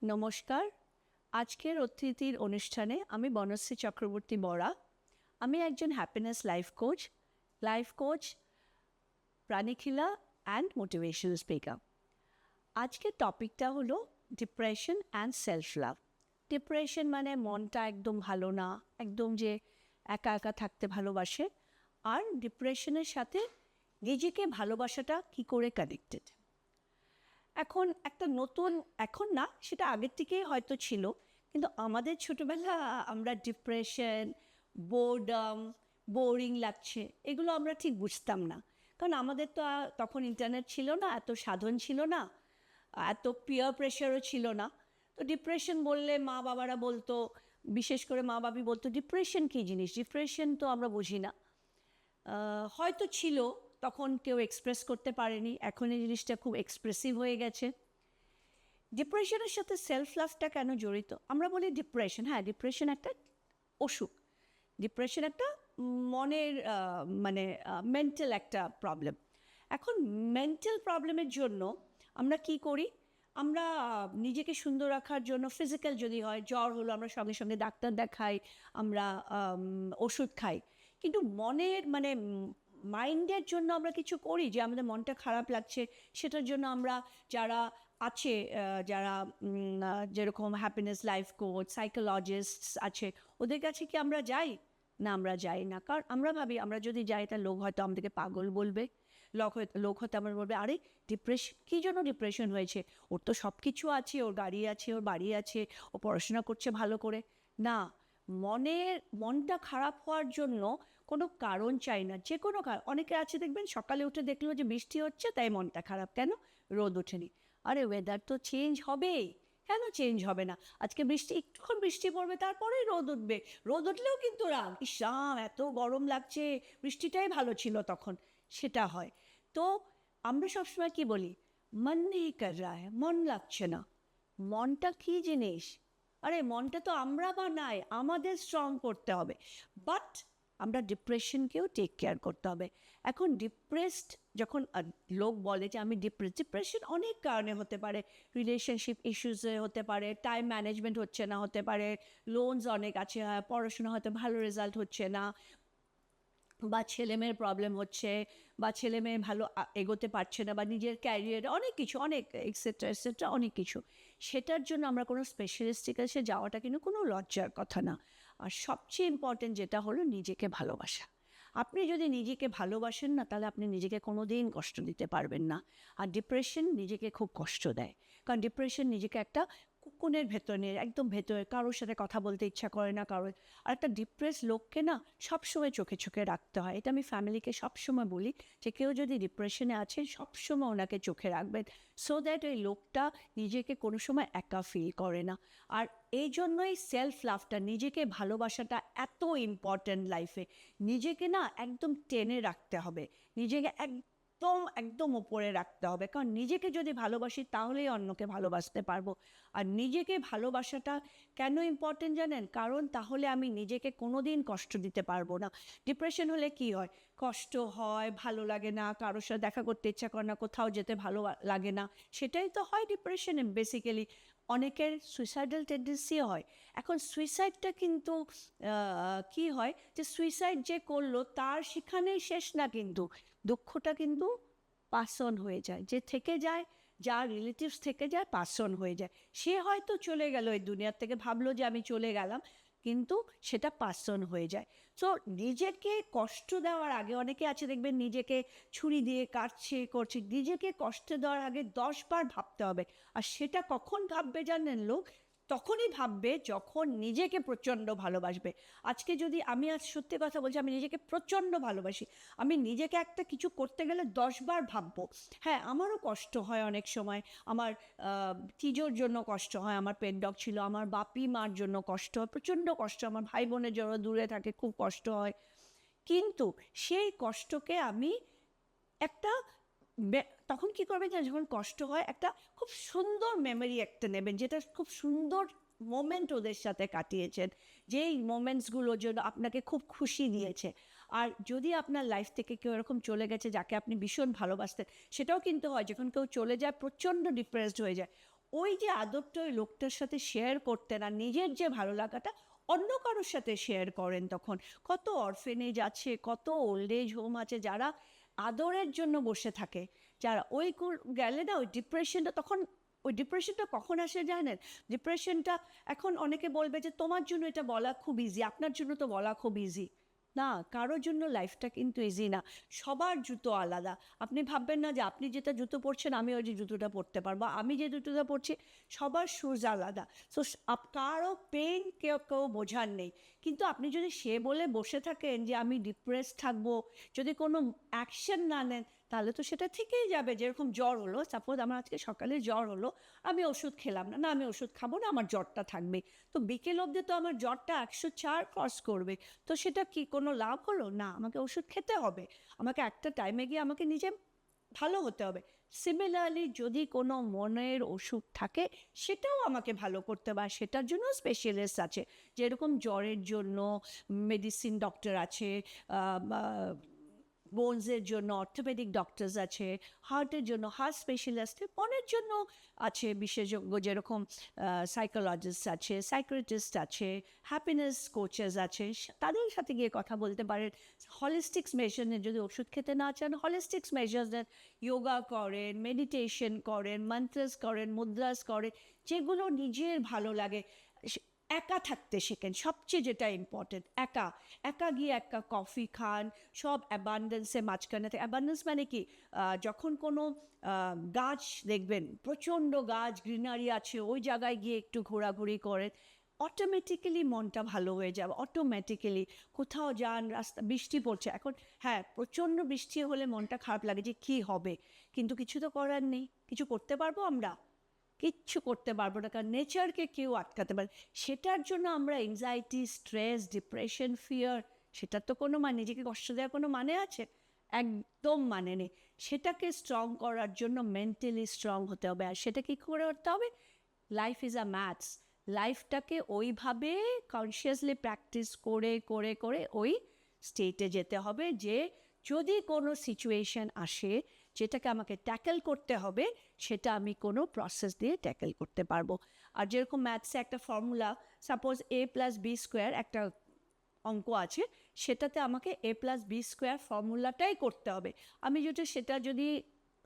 নমস্কার। আজকের অতিথির অনুষ্ঠানে আমি বনশ্রী চক্রবর্তী বরা। আমি একজন হ্যাপিনেস লাইফ কোচ, প্রাণিখিলা অ্যান্ড মোটিভেশনাল স্পিকার। আজকের টপিকটা হলো depression and self love. Depression মানে মনটা একদম ভালো না, একদম যে একা একা থাকতে ভালোবাসে, আর ডিপ্রেশনের সাথে নিজেকে ভালোবাসাটা কী করে কানেক্টেড। এখন একটা নতুন, এখন না, সেটা আগের থেকেই হয়তো ছিল, কিন্তু আমাদের ছোটোবেলা আমরা ডিপ্রেশন, বোর্ডম, বোরিং লাগছে, এগুলো আমরা ঠিক বুঝতাম না। কারণ আমাদের তো তখন ইন্টারনেট ছিল না, এত সাধন ছিল না, এত পিয়ার প্রেশারও ছিল না। তো ডিপ্রেশন বললে মা বাবারা বলতো, বিশেষ করে মা বাবি বলতো ডিপ্রেশন কী জিনিস, ডিপ্রেশন তো আমরা বুঝি না। হয়তো ছিল, তখন কেউ এক্সপ্রেস করতে পারেনি, এখন এই জিনিসটা খুব এক্সপ্রেসিভ হয়ে গেছে। ডিপ্রেশনের সাথে সেলফ লাভটা কেন জড়িত? আমরা বলি ডিপ্রেশন, হ্যাঁ ডিপ্রেশন একটা অসুখ, ডিপ্রেশন একটা মনের মানে মেন্টাল একটা প্রবলেম। এখন মেন্টাল প্রবলেমের জন্য আমরা কি করি? আমরা নিজেকে সুন্দর রাখার জন্য ফিজিক্যাল যদি হয়, জ্বর হলো আমরা সঙ্গে সঙ্গে ডাক্তার দেখাই, আমরা ওষুধ খাই। কিন্তু মনের মানে মাইন্ডের জন্য আমরা কিছু করি, যে আমাদের মনটা খারাপ লাগছে সেটার জন্য আমরা যারা আছে, যারা যেরকম হ্যাপিনেস লাইফ কোচ, সাইকোলজিস্ট আছে, ওদের কাছে কি আমরা যাই? না, আমরা যাই না। কারণ আমরা ভাবি আমরা যদি যাই তা লোক হয়তো আমাদেরকে পাগল বলবে, লোক হয়তো আমরা বলবে আরে ডিপ্রেশন, কী জন্য ডিপ্রেশন হয়েছে, ওর তো সব কিছু আছে, ওর গাড়ি আছে, ওর বাড়ি আছে, ও পড়াশোনা করছে ভালো করে। না, মনটা খারাপ হওয়ার জন্য কোনো কারণ চাই না, যে কোনো কারণ। অনেকে আছে দেখবেন সকালে উঠে দেখলো যে বৃষ্টি হচ্ছে তাই মনটা খারাপ, কেন? রোদ ওঠেনি। আরে ওয়েদার তো চেঞ্জ হবেই, কেন চেঞ্জ হবে না? আজকে বৃষ্টি, একটুক্ষণ বৃষ্টি পড়বে, তারপরেই রোদ উঠবে। রোদ উঠলেও কিন্তু রাগ, ইস রাম এত গরম লাগছে, বৃষ্টিটাই ভালো ছিল তখন, সেটা হয়। তো আমরা সবসময় কি বলি, মন নেই কর রা হ্যায়, মন লাগছে না। মনটা কী জিনিস? আরে মনটা তো আমরা বানাই, আমাদের স্ট্রং করতে হবে। বাট আমরা ডিপ্রেশনকেও টেক কেয়ার করতে হবে। এখন ডিপ্রেসড যখন লোক বলে যে আমি ডিপ্রেশন অনেক কারণে হতে পারে। রিলেশনশিপ ইস্যুসে হতে পারে, টাইম ম্যানেজমেন্ট হচ্ছে না হতে পারে, লোনস অনেক আছে, পড়াশোনা হয়তো ভালো রেজাল্ট হচ্ছে না, বা ছেলেমেয়ের প্রবলেম হচ্ছে, বা ছেলেমেয়ে ভালো এগোতে পারছে না, বা নিজের ক্যারিয়ারে অনেক কিছু, অনেক এক্সেট্রা অনেক কিছু। সেটার জন্য আমরা কোনো স্পেশালিস্টের কাছে যাওয়াটা কিন্তু কোনো লজ্জার কথা না। আর সবচেয়ে ইম্পর্টেন্ট যেটা হলো নিজেকে ভালোবাসা। আপনি যদি নিজেকে ভালোবাসেন না, তাহলে আপনি নিজেকে কোনো দিন কষ্ট দিতে পারবেন না। আর ডিপ্রেশন নিজেকে খুব কষ্ট দেয়, কারণ ডিপ্রেশন নিজেকে একটা কুকুনের ভেতর নিয়ে, একদম ভেতরে, কারোর সাথে কথা বলতে ইচ্ছা করে না কারোর। আর একটা ডিপ্রেস লোককে না সবসময় চোখে চোখে রাখতে হয়। এটা আমি ফ্যামিলিকে সবসময় বলি, যে কেউ যদি ডিপ্রেশনে আছে সবসময় ওনাকে চোখে রাখবেন, সো দ্যাট ওই লোকটা নিজেকে কোনো সময় একা ফিল করে না। আর এই জন্যই সেলফ লাভটা, নিজেকে ভালোবাসাটা এত ইম্পর্ট্যান্ট লাইফে। নিজেকে না একদম টেনে রাখতে হবে, নিজেকে একদম একদম ওপরে রাখতে হবে, কারণ নিজেকে যদি ভালোবাসি তাহলেই অন্যকে ভালোবাসতে পারবো। আর নিজেকে ভালোবাসাটা কেন ইম্পর্টেন্ট জানেন? কারণ তাহলে আমি নিজেকে কোনো দিন কষ্ট দিতে পারবো না। ডিপ্রেশন হলে কি হয়? কষ্ট হয়, ভালো লাগে না, কারোর সাথে দেখা করতে ইচ্ছা করে না, কোথাও যেতে ভালো লাগে না, সেটাই তো হয় ডিপ্রেশনে বেসিক্যালি। অনেকের সুইসাইডাল টেন্ডেন্সিও হয়। এখন সুইসাইডটা কিন্তু কি হয়, যে সুইসাইড যে করলো তার সেখানেই শেষ না, কিন্তু দুঃখটা কিন্তু পাস অন হয়ে যায়, যে থেকে যায়, যার রিলেটিভস থেকে যায়, পাস অন হয়ে যায়। সে হয়তো চলে গেল এই দুনিয়ার থেকে, ভাবলো যে আমি চলে গেলাম, কিন্তু সেটা পাস অন হয়ে যায়। সো নিজেকে কষ্ট দেওয়ার আগে, অনেকে আছে দেখবেন নিজেকে ছুরি দিয়ে কাটছে করছে, নিজেকে কষ্ট দেওয়ার আগে 10 বার ভাবতে হবে। আর সেটা কখন ভাববে জানেন লোক? তখনই ভাববে যখন নিজেকে প্রচণ্ড ভালোবাসবে। আজকে যদি আমি আজ সত্যি কথা বলছি, আমি নিজেকে প্রচণ্ড ভালোবাসি, আমি নিজেকে একটা কিছু করতে গেলে 10 বার ভাববো। হ্যাঁ, আমারও কষ্ট হয় অনেক সময়, আমার চিজোর জন্য কষ্ট হয়, আমার পেট ডগ ছিল, আমার বাপি মার জন্য কষ্ট হয়, প্রচণ্ড কষ্ট, আমার ভাই বোনের জন্য দূরে থাকে খুব কষ্ট হয়। কিন্তু সেই কষ্টকে আমি একটা তখন কী করবেন জানেন? যখন কষ্ট হয়, একটা খুব সুন্দর মেমোরি একটা নেবেন, যেটা খুব সুন্দর মোমেন্ট ওদের সাথে কাটিয়েছেন, যেই মোমেন্টসগুলোর জন্য আপনাকে খুব খুশি দিয়েছে। আর যদি আপনার লাইফ থেকে কেউ এরকম চলে গেছে যাকে আপনি ভীষণ ভালোবাসতেন, সেটাও কিন্তু হয়, যখন কেউ চলে যায় প্রচণ্ড ডিপ্রেসড হয়ে যায়, ওই যে আদরটা ওই লোকটার সাথে শেয়ার করতেন আর নিজের যে ভালো লাগাটা অন্য কারোর সাথে শেয়ার করেন, তখন কত অরফেনেজ আছে, কত ওল্ড এজ হোম আছে যারা আদরের জন্য বসে থাকে, যারা ওই গেলে না ওই ডিপ্রেশনটা, তখন ওই ডিপ্রেশনটা কখন আসে জানেন? ডিপ্রেশনটা এখন অনেকে বলবে যে তোমার জন্য এটা বলা খুব ইজি, আপনার জন্য তো বলা খুব ইজি। না, কারোর জন্য লাইফটা কিন্তু ইজি না, সবার জুতো আলাদা। আপনি ভাববেন না যে আপনি যেটা জুতো পরছেন আমি ওই যে জুতোটা পরতে পারবো, আমি যে জুতোটা পরছি, সবার শুজ আলাদা। সো কারো পেন কেউ কেউ বোঝার নেই। কিন্তু আপনি যদি সে বলে বসে থাকেন যে আমি ডিপ্রেস থাকবো, যদি কোনো অ্যাকশন না নেন, তাহলে তো সেটা থেকেই যাবে। যেরকম জ্বর হলো, সাপোজ আমার আজকে সকালে জ্বর হলো, আমি ওষুধ খেলাম না, না আমি ওষুধ খাবো না, আমার জ্বরটা থাকবে। তো বিকেল অবধি তো আমার জ্বরটা 104 ক্রস করবে, তো সেটা কি কোনো লাভ হলো? না, আমাকে ওষুধ খেতে হবে, আমাকে একটা টাইমে গিয়ে আমাকে নিজে ভালো হতে হবে। সিমিলারলি যদি কোনো মনের অসুখ থাকে, সেটাও আমাকে ভালো করতে হবে, আর সেটার জন্য স্পেশালিস্ট আছে। যেরকম জ্বরের জন্য মেডিসিন ডক্টর আছে, বোনসের জন্য অর্থোপেডিক ডক্টরস আছে, হার্টের জন্য হার্ট স্পেশালিস্ট, মনের জন্য আছে বিশেষজ্ঞ, যেরকম সাইকোলজিস্ট আছে, সাইকিয়াট্রিস্ট আছে, হ্যাপিনেস কোচেস আছে, তাদের সাথে গিয়ে কথা বলতে পারেন। হলিস্টিক্স মেজারের যদি ওষুধ খেতে না চান, হলিস্টিক্স মেজারের যোগা করেন, মেডিটেশন করেন, মন্ত্রস করেন, মুদ্রাস করেন, যেগুলো নিজের ভালো লাগে। একা থাকতে শেখেন, সবচেয়ে যেটা ইম্পর্টেন্ট, একা একা গিয়ে এক কাপ কফি খান, সব অ্যাবান্ডেন্সে মাঝখানে থাকে। অ্যাবান্ডেন্স মানে কি? যখন কোনো গাছ দেখবেন, প্রচণ্ড গাছ গ্রিনারি আছে, ওই জায়গায় গিয়ে একটু ঘোরাঘুরি করেন, অটোমেটিক্যালি মনটা ভালো হয়ে যাবে। অটোমেটিক্যালি কোথাও যান, রাস্তা বৃষ্টি পড়ছে এখন, হ্যাঁ প্রচণ্ড বৃষ্টি হলে মনটা খারাপ লাগে যে কী হবে, কিন্তু কিছু তো করার নেই, কিছু করতে পারবো আমরা? কিচ্ছু করতে পারবো না, কারণ নেচারকে কেউ আটকাতে পারে। সেটার জন্য আমরা এনজাইটি, স্ট্রেস, ডিপ্রেশন, ফিয়ার, সেটার তো কোনো মানে, নিজেকে কষ্ট দেওয়ার কোনো মানে আছে? একদম মানে নেই। সেটাকে স্ট্রং করার জন্য মেন্টালি স্ট্রং হতে হবে। আর সেটা কী করে করতে হবে? Life is a maths. লাইফটাকে ওইভাবে কনসিয়াসলি প্র্যাকটিস করে করে করে ওই স্টেটে যেতে হবে যে যদি কোনো সিচুয়েশন আসে যেটাকে আমাকে ট্যাকেল করতে হবে, সেটা আমি কোনো প্রসেস দিয়ে ট্যাকেল করতে পারবো। আর যেরকম ম্যাথসে একটা ফর্মুলা, সাপোজ a+b² একটা অঙ্ক আছে, সেটাতে আমাকে a+b² ফর্মুলাটাই করতে হবে। আমি সেটা যদি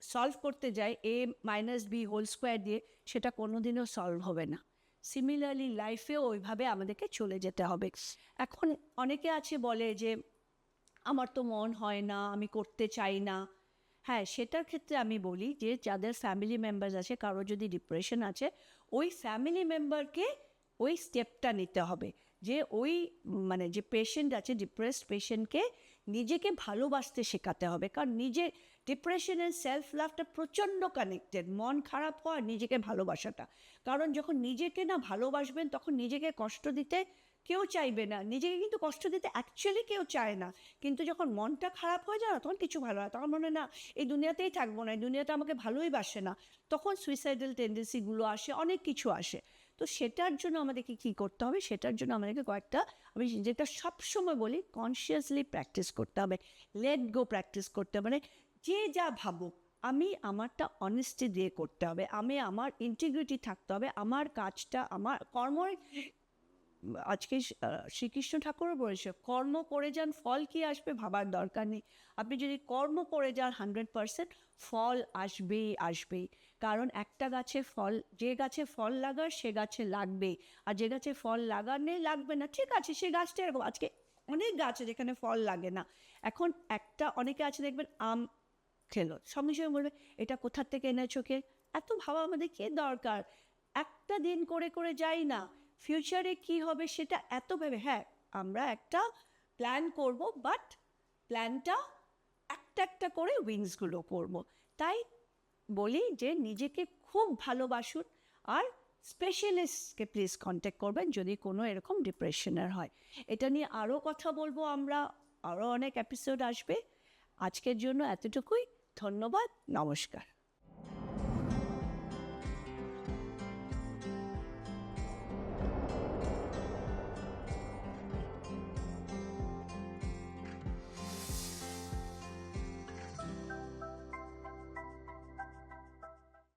সলভ করতে যাই a-b² দিয়ে, সেটা কোনো দিনও সলভ হবে না। সিমিলারলি লাইফেও ওইভাবে আমাদেরকে চলে যেতে হবে। এখন অনেকে আছে বলে যে আমার তো মন হয় না, আমি করতে চাই না। হ্যাঁ, সেটার ক্ষেত্রে আমি বলি যে যাদের ফ্যামিলি মেম্বার্স আছে, কারো যদি ডিপ্রেশন আছে, ওই ফ্যামিলি মেম্বারকে ওই স্টেপটা নিতে হবে যে ওই মানে যে পেশেন্ট আছে, ডিপ্রেসড পেশেন্টকে নিজেকে ভালোবাসতে শেখাতে হবে। কারণ নিজে ডিপ্রেশনের সেলফ লাভটা প্রচণ্ড কানেক্টেড, মন খারাপ হওয়া নিজেকে ভালোবাসাটা। কারণ যখন নিজেকে না ভালোবাসবেন, তখন নিজেকে কষ্ট দিতে কেউ চাইবে না, নিজেকে কিন্তু কষ্ট দিতে অ্যাকচুয়ালি কেউ চায় না। কিন্তু যখন মনটা খারাপ হয়ে যায় না, তখন কিছু ভালো হয়, তখন মনে হয় না এই দুনিয়াতেই থাকবো না, এই দুনিয়াটা আমাকে ভালোই বাসে না, তখন সুইসাইডাল টেন্ডেন্সিগুলো আসে, অনেক কিছু আসে। তো সেটার জন্য আমাদেরকে কী করতে হবে? সেটার জন্য আমাদেরকে কয়েকটা, আমি যেটা সবসময় বলি, কনসিয়াসলি প্র্যাকটিস করতে হবে, লেট গো প্র্যাকটিস করতে হবে। মানে যে যা ভাবুক, আমি আমারটা অনেস্টি দিয়ে করতে হবে, আমি আমার ইন্টিগ্রিটি থাকতে হবে, আমার কাজটা, আমার কর্মই। আজকে শ্রীকৃষ্ণ ঠাকুরও বলেছে, কর্ম করে যান, ফল কি আসবে ভাবার দরকার নেই। আপনি যদি কর্ম করে যান 100%, ফল আসবেই আসবেই। কারণ একটা গাছে ফল, যে গাছে ফল লাগার সে গাছে লাগবে, আর যে গাছে ফল লাগার নেই, লাগবে না। ঠিক আছে, সে গাছটা এরকম, আজকে অনেক গাছ আছে যেখানে ফল লাগে না। এখন একটা, অনেকে আছে দেখবেন আম খেলো, সঙ্গে সঙ্গে বলবে এটা কোথার থেকে এনেছো, কে? এত ভাবা আমাদের কে দরকার? একটা দিন করে করে যাই না, ফিউচারে কি হবে সেটা এত ভেবে, হ্যাঁ আমরা একটা প্ল্যান করব, বাট প্ল্যানটা একটা একটা করে উইংসগুলো করব। তাই বলি যে নিজেকে খুব ভালোবাসুন, আর স্পেশালিস্টকে প্লিজ কন্ট্যাক্ট করবেন যদি কোনো এরকম ডিপ্রেশনের হয়। এটা নিয়ে আরও কথা বলবো আমরা, আরও অনেক এপিসোড আসবে। আজকের জন্য এতটুকুই। ধন্যবাদ, নমস্কার।